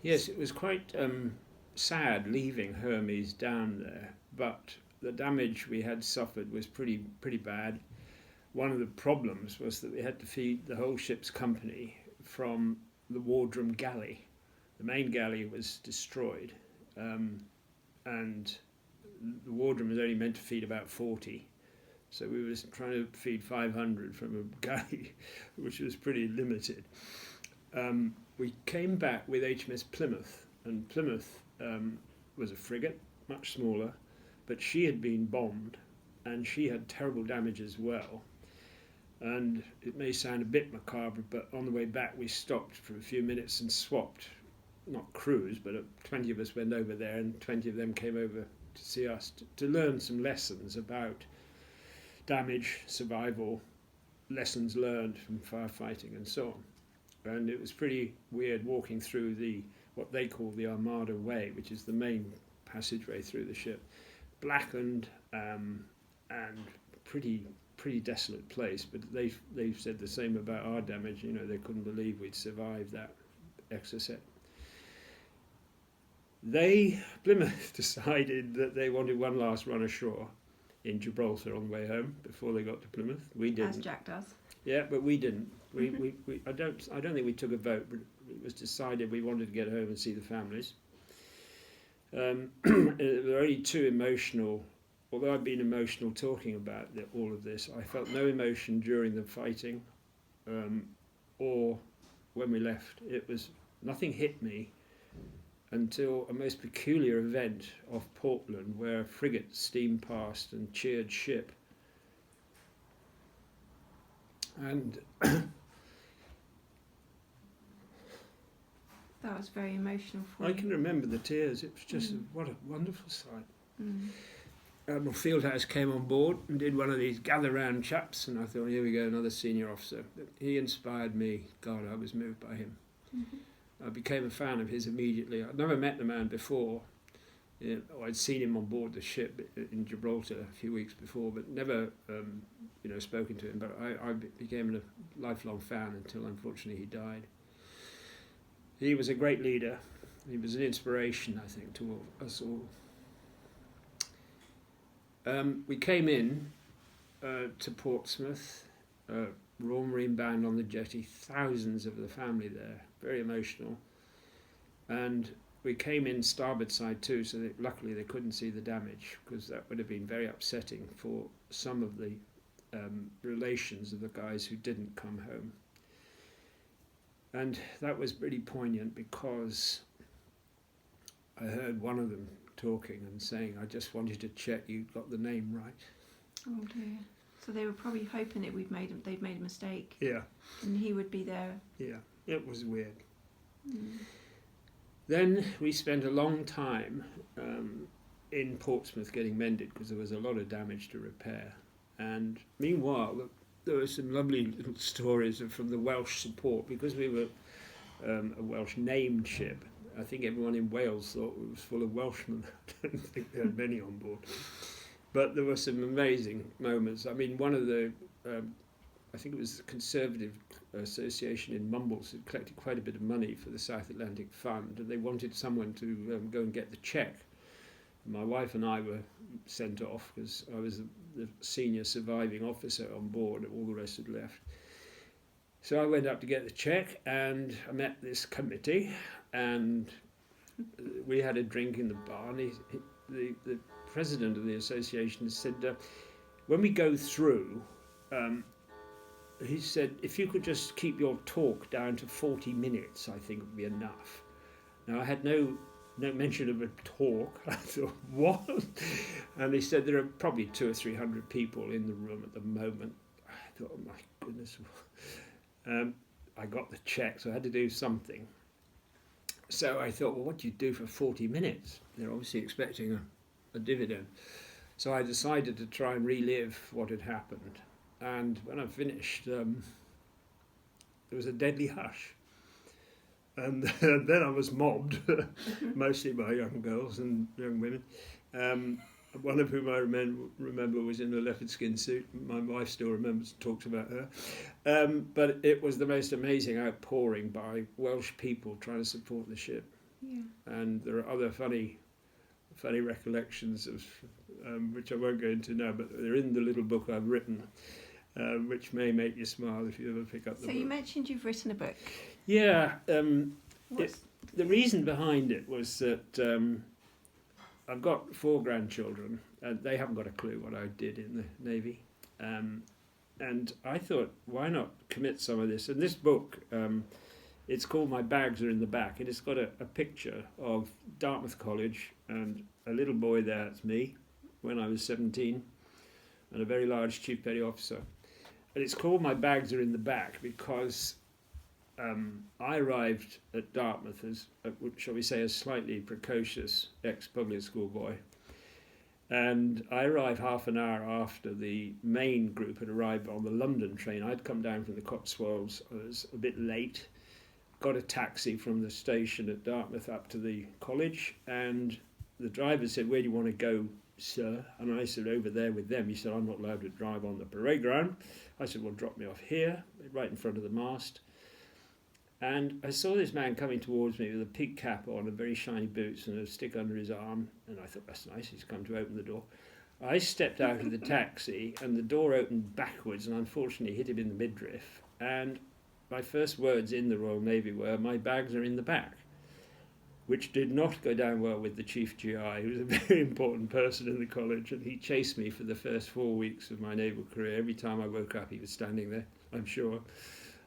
Yes, it was quite sad leaving Hermes down there, but the damage we had suffered was pretty bad. One of the problems was that we had to feed the whole ship's company from the wardroom galley. The main galley was destroyed, and the wardroom was only meant to feed about 40. So we were trying to feed 500 from a galley, which was pretty limited. We came back with HMS Plymouth, and Plymouth was a frigate, much smaller, but she had been bombed, and she had terrible damage as well. And it may sound a bit macabre, but on the way back we stopped for a few minutes and swapped, not crews, but 20 of us went over there and 20 of them came over to see us to learn some lessons about damage, survival, lessons learned from firefighting and so on. And it was pretty weird walking through what they call the Armada Way, which is the main passageway through the ship. Blackened and pretty desolate place, but they've said the same about our damage. You know, they couldn't believe we'd survived that exocet. Plymouth decided that they wanted one last run ashore in Gibraltar on the way home before they got to Plymouth. We didn't. As Jack does. Yeah, but we didn't. I don't think we took a vote, but it was decided we wanted to get home and see the families. There were only too emotional. Although I've been emotional talking about all of this, I felt no emotion during the fighting or when we left. Nothing hit me until a most peculiar event off Portland where a frigate steamed past and cheered ship. And that was very emotional for you. I can remember the tears. It was just what a wonderful sight. Admiral Fieldhouse came on board and did one of these gather round chaps, and I thought, here we go, another senior officer. He inspired me. God, I was moved by him. I became a fan of his immediately. I'd never met the man before. I'd seen him on board the ship in Gibraltar a few weeks before, but never spoken to him. But I became a lifelong fan until unfortunately he died. He was a great leader. He was an inspiration, I think, to us all. We came in to Portsmouth, Royal Marine Band on the jetty, thousands of the family there, very emotional. And we came in starboard side too, so that luckily they couldn't see the damage, because that would have been very upsetting for some of the relations of the guys who didn't come home. And that was pretty poignant because I heard one of them talking and saying, I just wanted to check you got the name right. Oh dear. So they were probably hoping that they'd made a mistake. Yeah. And he would be there. Yeah, it was weird. Then we spent a long time in Portsmouth getting mended because there was a lot of damage to repair. And meanwhile, there were some lovely little stories from the Welsh support, because we were a Welsh named ship. I think everyone in Wales thought it was full of Welshmen. I don't think they had many on board. But there were some amazing moments. I mean, one of the, I think it was the Conservative Association in Mumbles had collected quite a bit of money for the South Atlantic Fund, and they wanted someone to go and get the cheque. My wife and I were sent off because I was the senior surviving officer on board, all the rest had left. So I went up to get the cheque, and I met this committee, and we had a drink in the bar, and the president of the association said, when we go through, he said, if you could just keep your talk down to 40 minutes, I think would be enough. Now, I had no mention of a talk. I thought, what? And he said, there are probably 200 or 300 people in the room at the moment. I thought, oh my goodness. I got the cheque, so I had to do something. So I thought, well, what do you do for 40 minutes? They're obviously expecting a dividend. So I decided to try and relive what had happened. And when I finished, there was a deadly hush. And then I was mobbed, mostly by young girls and young women. One of whom I remember was in a leopard skin suit. My wife still remembers, talks about her. But it was the most amazing outpouring by Welsh people trying to support the ship. Yeah. And there are other funny recollections of which I won't go into now, but they're in the little book I've written, which may make you smile if you ever pick up the book. So you mentioned you've written a book. Yeah. What's The reason behind it was that I've got 4 grandchildren, and they haven't got a clue what I did in the Navy. And I thought, why not commit some of this? And this book, it's called My Bags Are in the Back, and it's got a picture of Dartmouth College and a little boy there, it's me, when I was 17, and a very large Chief Petty Officer. And it's called My Bags Are in the Back because I arrived at Dartmouth as, shall we say, a slightly precocious ex-public school boy. And I arrived half an hour after the main group had arrived on the London train. I'd come down from the Cotswolds. I was a bit late, got a taxi from the station at Dartmouth up to the college, and the driver said, "Where do you want to go, sir?" And I said, "Over there with them." He said, "I'm not allowed to drive on the parade ground." I said, "Well, drop me off here, right in front of the mast." And I saw this man coming towards me with a pig cap on and very shiny boots and a stick under his arm. And I thought, that's nice, he's come to open the door. I stepped out of the taxi and the door opened backwards and unfortunately hit him in the midriff. And my first words in the Royal Navy were, "My bags are in the back," which did not go down well with the Chief GI, who was a very important person in the college. And he chased me for the first 4 weeks of my naval career. Every time I woke up, he was standing there, I'm sure.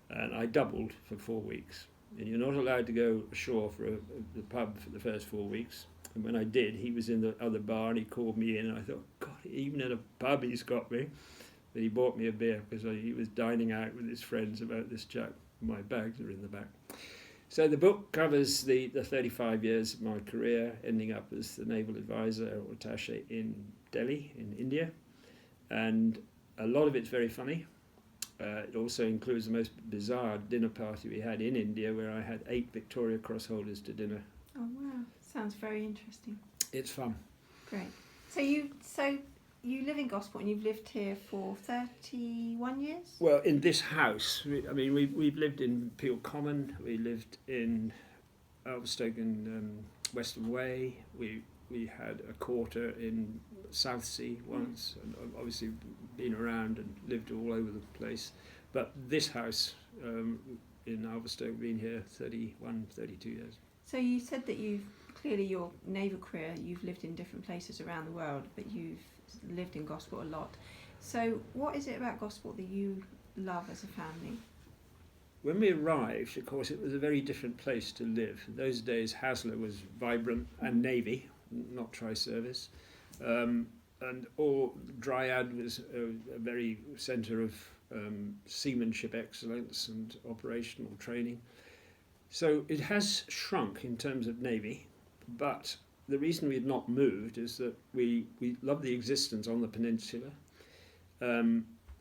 And I doubled for 4 weeks. And you're not allowed to go ashore for the pub for the first 4 weeks. And when I did, he was in the other bar and he called me in. And I thought, God, even at a pub he's got me. But he bought me a beer because he was dining out with his friends about this chap. My bags are in the back. So the book covers the 35 years of my career, ending up as the naval advisor or attaché in Delhi, in India. And a lot of it's very funny. It also includes the most bizarre dinner party we had in India, where I had 8 Victoria Cross holders to dinner. Oh wow, sounds very interesting. It's fun. Great. So you live in Gosport and you've lived here for 31 years? Well, in this house, we've lived in Peel Common, we lived in Elverstoke and Western Way, we had a quarter in Southsea once, and obviously been around and lived all over the place. But this house in Elverstoke, been here 31, 32 years. So you said that clearly your naval career, you've lived in different places around the world, but you've lived in Gosport a lot. So what is it about Gosport that you love as a family? When we arrived, of course, it was a very different place to live. In those days, Hasler was vibrant and Navy, not tri-service. And all Dryad was a very centre of seamanship excellence and operational training. So it has shrunk in terms of Navy, but the reason we had not moved is that we love the existence on the peninsula.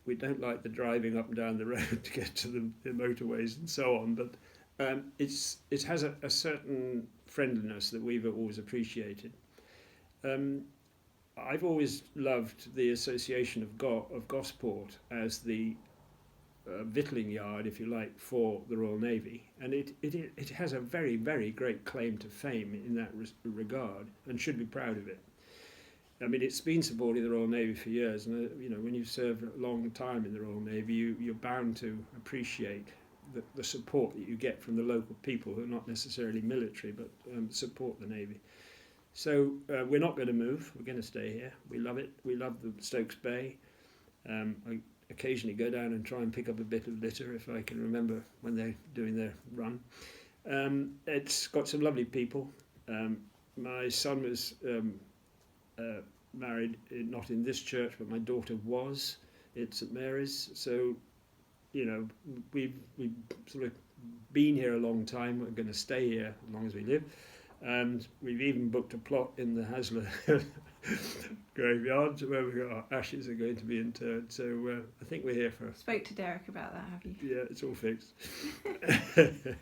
We don't like the driving up and down the road to get to the motorways and so on, but it has a certain friendliness that we've always appreciated. I've always loved the association of Gosport as the victualling yard, if you like, for the Royal Navy, and it has a very, very great claim to fame in that regard, and should be proud of it. I mean, it's been supporting the Royal Navy for years, and when you've served a long time in the Royal Navy, you're bound to appreciate the support that you get from the local people who are not necessarily military, but support the Navy. So we're not going to move. We're going to stay here. We love it. We love the Stokes Bay. I occasionally go down and try and pick up a bit of litter if I can remember when they're doing their run. It's got some lovely people. My son was married, not in this church, but my daughter was at St Mary's. So, we've sort of been here a long time. We're going to stay here as long as we live. And we've even booked a plot in the Hasler graveyard where our ashes are going to be interred. So I think we're here for... Spoke to Derek about that, have you? Yeah, it's all fixed. It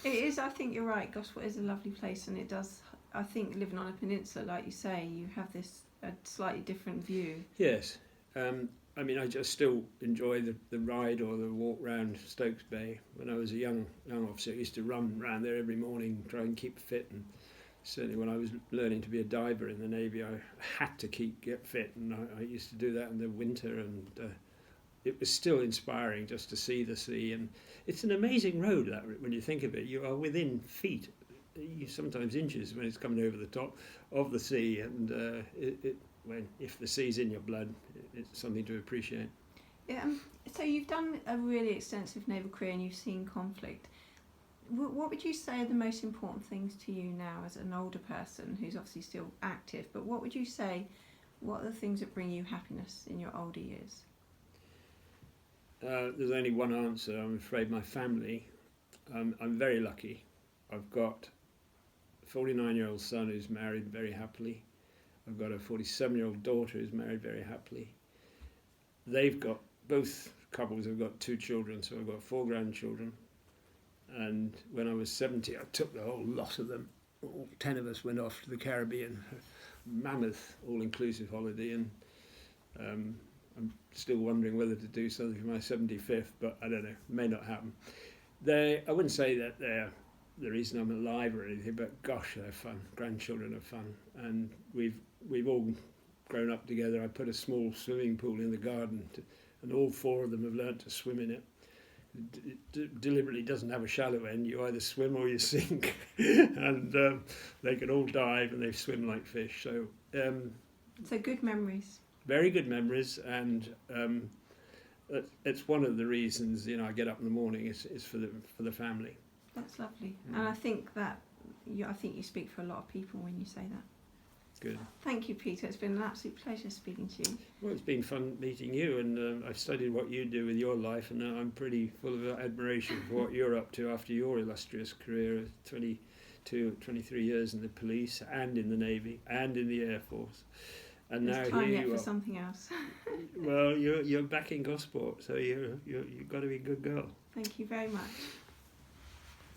is, I think you're right. Gosport is a lovely place, and it does, I think, living on a peninsula, like you say, you have a slightly different view. Yes. I mean, I just still enjoy the ride or the walk round Stokes Bay. When I was a young officer, I used to run around there every morning, try and keep fit. And certainly when I was learning to be a diver in the Navy, I had to get fit, and I used to do that in the winter, and it was still inspiring just to see the sea. And it's an amazing road, that, when you think of it. You are within feet, sometimes inches, when it's coming over the top of the sea, and if the sea's in your blood, it's something to appreciate. Yeah. So you've done a really extensive naval career and you've seen conflict. What would you say are the most important things to you now as an older person who's obviously still active, but what would you say, what are the things that bring you happiness in your older years? There's only one answer, I'm afraid. My family. I'm very lucky. I've got a 49-year-old son who's married very happily. I've got a 47-year-old daughter who's married very happily. Both couples have got 2 children, so I've got 4 grandchildren. And when I was 70, I took the whole lot of them. All 10 of us went off to the Caribbean, a mammoth all-inclusive holiday, and I'm still wondering whether to do something for my 75th, but I don't know, it may not happen. I wouldn't say that they're the reason I'm alive or anything, but gosh, they're fun. Grandchildren are fun, and we've all grown up together. I put a small swimming pool in the garden, and all 4 of them have learnt to swim in it. It deliberately doesn't have a shallow end. You either swim or you sink, and they can all dive and they swim like fish. So good memories. Very good memories, and it's one of the reasons I get up in the morning. Is for the family. That's lovely, and I think you speak for a lot of people when you say that. Good. Thank you, Peter. It's been an absolute pleasure speaking to you. Well, it's been fun meeting you, and I've studied what you do with your life, and I'm pretty full of admiration for what you're up to after your illustrious career of 23 years in the police and in the Navy and in the Air Force. And There's now time here yet you for are. something else. Well, you're back in Gosport, so you've got to be a good girl. Thank you very much.